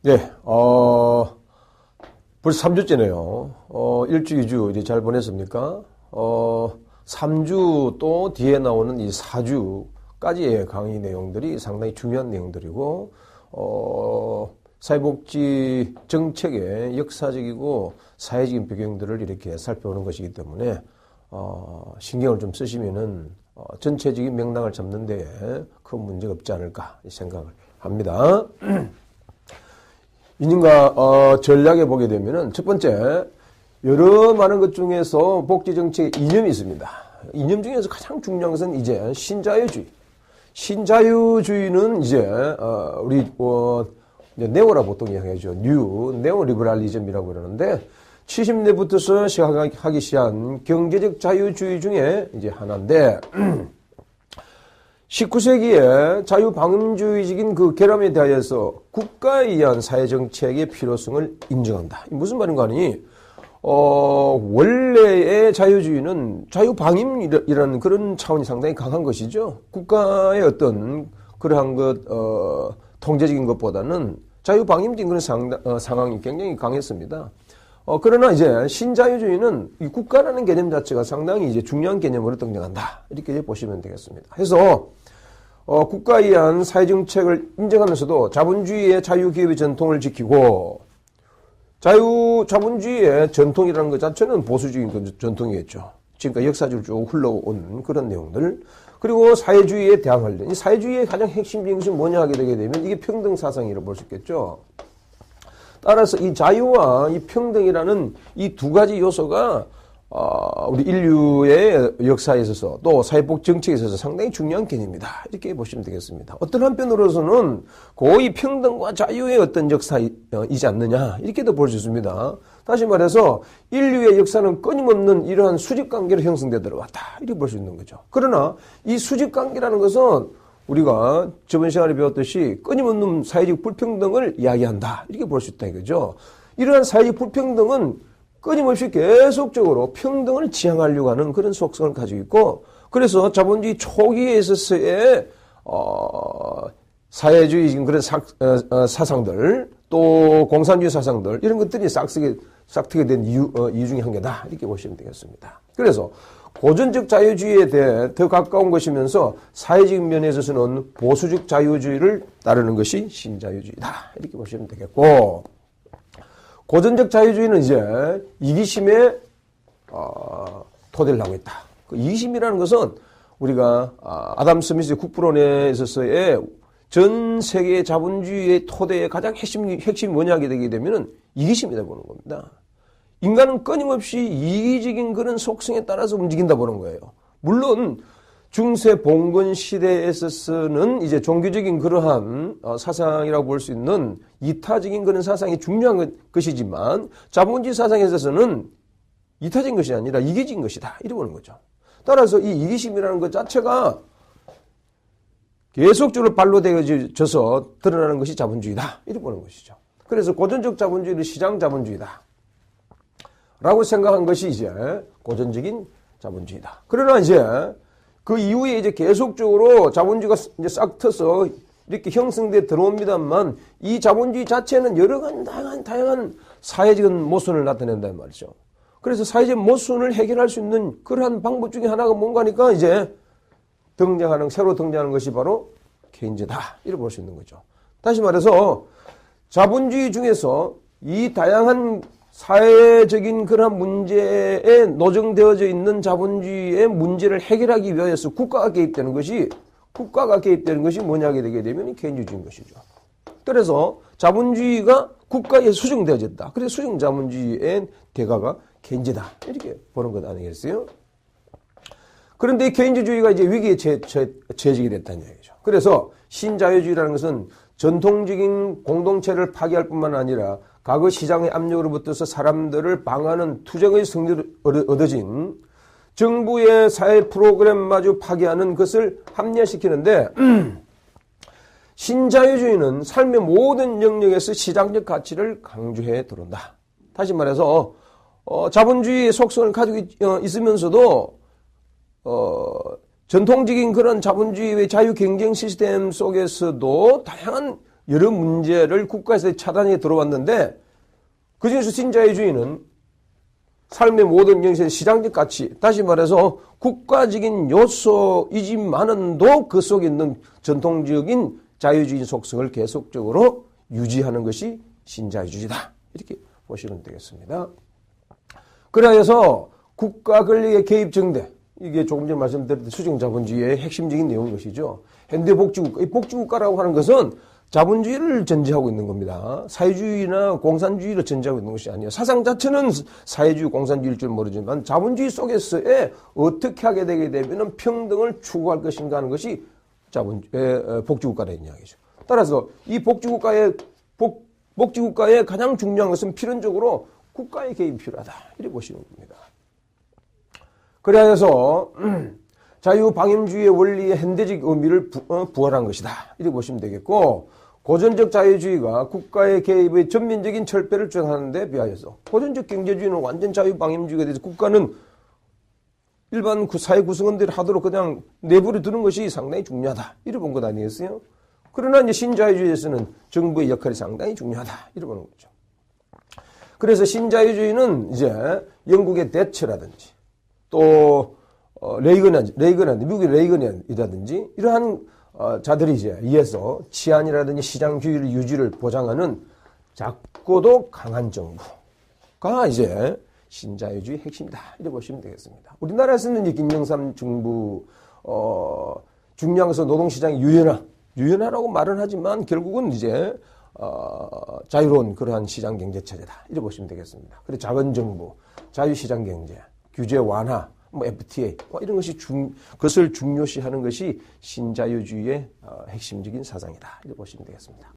네, 벌써 3주째네요. 1주, 2주 이제 잘 보냈습니까? 3주 또 뒤에 나오는 이 4주까지의 강의 내용들이 상당히 중요한 내용들이고, 사회복지 정책의 역사적이고 사회적인 배경들을 이렇게 살펴보는 것이기 때문에, 신경을 좀 쓰시면은, 전체적인 맥락을 잡는 데에 큰 문제가 없지 않을까 생각을 합니다. 이념과 전략에 보게 되면은 첫 번째, 여러 많은 것 중에서 복지 정책의 이념이 있습니다. 이념 중에서 가장 중요한 것은 이제 신자유주의. 신자유주의는 이제 우리 네오라 보통 이야기하죠. 뉴 네오리버럴리즘이라고 그러는데 70년대부터서 시작하기 시작한 경제적 자유주의 중에 이제 하나인데 19세기에 자유방임주의적인 그 결함에 대하여서 국가에 의한 사회정책의 필요성을 인정한다. 무슨 말인가 하니, 원래의 자유주의는 자유방임이라는 그런 차원이 상당히 강한 것이죠. 국가의 어떤 그러한 통제적인 것보다는 자유방임적인 그런 상황이 굉장히 강했습니다. 그러나 이제 신자유주의는 이 국가라는 개념 자체가 상당히 이제 중요한 개념으로 등장한다. 이렇게 보시면 되겠습니다. 그래서 국가에 의한 사회정책을 인정하면서도 자본주의의 자유기업의 전통을 지키고 자본주의의 전통이라는 것 자체는 보수적인 전통이겠죠. 지금까지 역사적으로 쭉 흘러온 그런 내용들. 그리고 사회주의에 대항하려는 이 사회주의의 가장 핵심적인 것이 뭐냐 하게 되게 되면 이게 평등사상이라고 볼 수 있겠죠. 따라서 이 자유와 이 평등이라는 이 두 가지 요소가 우리 인류의 역사에 있어서 또 사회복 정책에 있어서 상당히 중요한 개념이다. 이렇게 보시면 되겠습니다. 어떤 한편으로서는 거의 평등과 자유의 어떤 역사이지 않느냐 이렇게도 볼 수 있습니다. 다시 말해서 인류의 역사는 끊임없는 이러한 수직관계로 형성되어 들어왔다. 이렇게 볼 수 있는 거죠. 그러나 이 수직관계라는 것은 우리가 저번 시간에 배웠듯이 끊임없는 사회적 불평등을 이야기한다. 이렇게 볼 수 있다 이거죠. 이러한 사회적 불평등은 끊임없이 계속적으로 평등을 지향하려고 하는 그런 속성을 가지고 있고, 그래서 자본주의 초기에 있어서의 사회주의적인 그런 사상들, 또 공산주의 사상들 이런 것들이 싹트게 된 이유 중에 한 개다 이렇게 보시면 되겠습니다. 그래서 고전적 자유주의에 대해 더 가까운 것이면서 사회적인 면에 있어서는 보수적 자유주의를 따르는 것이 신자유주의다 이렇게 보시면 되겠고, 고전적 자유주의는 이제 이기심에 토대를 하고 있다. 그 이기심이라는 것은 우리가 아담 스미스의 국부론에 있어서의 전 세계 자본주의의 토대의 가장 핵심이 뭐냐 하게 되게 되면은 이기심이다 보는 겁니다. 인간은 끊임없이 이기적인 그런 속성에 따라서 움직인다 보는 거예요. 물론 중세 봉건 시대에 있어서는 이제 종교적인 그러한 사상이라고 볼 수 있는 이타적인 그런 사상이 중요한 것이지만 자본주의 사상에 있어서는 이타적인 것이 아니라 이기적인 것이다. 이렇게 보는 거죠. 따라서 이 이기심이라는 것 자체가 계속적으로 발로되어져서 드러나는 것이 자본주의다. 이렇게 보는 것이죠. 그래서 고전적 자본주의는 시장 자본주의다. 라고 생각한 것이 이제 고전적인 자본주의다. 그러나 이제 그 이후에 이제 계속적으로 자본주의가 이제 싹 트서 이렇게 형성돼 들어옵니다만 이 자본주의 자체는 여러 가지 다양한 사회적인 모순을 나타낸다는 말이죠. 그래서 사회적 모순을 해결할 수 있는 그러한 방법 중에 하나가 뭔가 하니까 이제 새로 등장하는 것이 바로 케인즈다. 이렇게 볼 수 있는 거죠. 다시 말해서 자본주의 중에서 이 다양한 사회적인 그런 문제에 노정되어져 있는 자본주의의 문제를 해결하기 위해서 국가가 개입되는 것이 뭐냐게 되게 되면 케인즈주의인 것이죠. 그래서 자본주의가 국가에 수정되어졌다. 그래서 수정 자본주의의 대가가 케인즈다. 이렇게 보는 것 아니겠어요? 그런데 케인즈주의가 이제 위기에 처해지게 됐다는 얘기죠. 그래서 신자유주의라는 것은 전통적인 공동체를 파괴할 뿐만 아니라 과거 시장의 압력으로부터서 사람들을 방어하는 투쟁의 승리를 얻어진 정부의 사회 프로그램마저 파괴하는 것을 합리화시키는데 신자유주의는 삶의 모든 영역에서 시장적 가치를 강조해 들어온다. 다시 말해서 자본주의의 속성을 가지고 있으면서도 전통적인 그런 자본주의의 자유 경쟁 시스템 속에서도 다양한 여러 문제를 국가에서 차단해 들어왔는데 그중에서 신자유주의는 삶의 모든 영역에서 시장적 가치, 다시 말해서 국가적인 요소이지만은도 그 속에 있는 전통적인 자유주의 속성을 계속적으로 유지하는 것이 신자유주의다. 이렇게 보시면 되겠습니다. 그래서 국가 권력의 개입 정대, 이게 조금 전에 말씀드렸던 수정자본주의의 핵심적인 내용인 것이죠. 현대복지국가, 이 복지국가라고 하는 것은 자본주의를 전제하고 있는 겁니다. 사회주의나 공산주의를 전제하고 있는 것이 아니에요. 사상 자체는 사회주의, 공산주의일 줄 모르지만 자본주의 속에서의 어떻게 하게 되게 되면 평등을 추구할 것인가 하는 것이 복지국가라는 이야기죠. 따라서 이 복지국가의 가장 중요한 것은 필연적으로 국가의 개입이 필요하다. 이렇게 보시는 겁니다. 그래서 자유방임주의의 원리의 현대적 의미를 부활한 것이다. 이렇게 보시면 되겠고, 고전적 자유주의가 국가의 개입의 전면적인 철폐를 주장하는 데 비하여서 고전적 경제주의는 완전 자유방임주의가 돼서 국가는 일반 사회 구성원들이 하도록 그냥 내버려 두는 것이 상당히 중요하다. 이렇게 본 것 아니겠어요? 그러나 이제 신자유주의에서는 정부의 역할이 상당히 중요하다. 이렇게 보는 거죠. 그래서 신자유주의는 이제 영국의 대처라든지 또 레이건이라든지 미국의 레이건이라든지 이러한 자들이 이제 이에서 치안이라든지 시장 규율 유지를 보장하는 작고도 강한 정부가 이제 신자유주의 핵심이다. 이렇게 보시면 되겠습니다. 우리나라에서는 이제 김영삼 정부 중요한 것은 노동시장이 유연하라고 말은 하지만 결국은 이제 자유로운 그러한 시장 경제 체제다. 이렇게 보시면 되겠습니다. 그리고 자본정부, 자유시장 경제, 규제 완화, FTA 이런 것이 그것을 중요시하는 것이 신자유주의의 핵심적인 사상이다. 이렇게 보시면 되겠습니다.